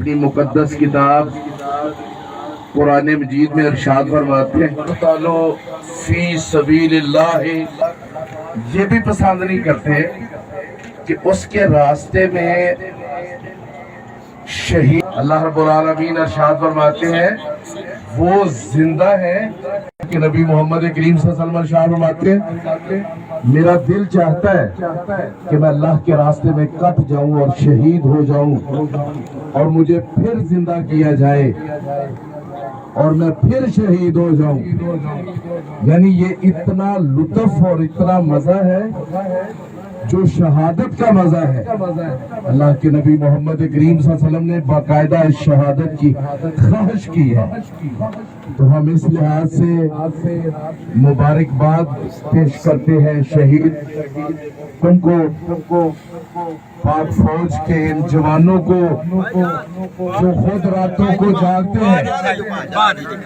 अपनी मुकद्दस किताब कुरान मजीद में इरशाद फरमाते हैं तालो फी सबीलिल्लाह, ये भी पसंद नहीं करते कि उसके रास्ते में शहीद। अल्लाह रब्बुल आलमीन इरशाद फरमाते हैं वो जिंदा है कि नबी मोहम्मद करीम सल्लल्लाहु अलैहि वसल्लम फरमाते हैं मेरा दिल चाहता है कि मैं अल्लाह के रास्ते में कट जाऊं और शहीद हो जाऊं और मुझे फिर जिंदा किया जाए और मैं फिर शहीद हो जाऊं। यानी ये इतना लुत्फ और इतना मजा है जो शहादत का मजा है। अल्लाह के नबी मोहम्मद करीम सल्लल्लाहु अलैहि वसल्लम ने बाकायदा इस शहादत की ख्वाहिश की है। तो हम इस लिहाज से मुबारकबाद पेश करते हैं शहीद उनको पाक फौज के इन जवानों को जो खुद रातों को जागते हैं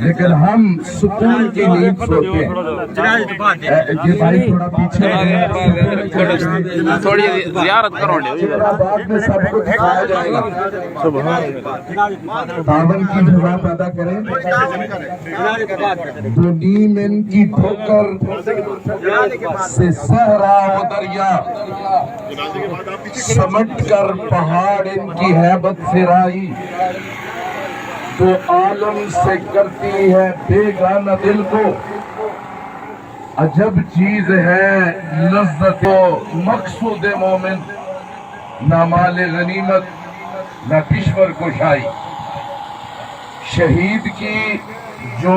लेकिन हम सुकून की नींद सोते हैं। ये भाई थोड़ा पीछे थोड़ी ज़ियारत करो बाद में सब कुछ दिखाया जाएगा। तावन की हवा पैदा करें तो नीम इनकी ठोकर से सहरा वो दरिया समट कर पहाड़ इनकी हैबत से राई तो आलम से करती है बेगाना दिल को अजब चीज है लज्जत मकसूद मोमिन न माल गनीमत न किश्वर कुशाई। शहीद की जो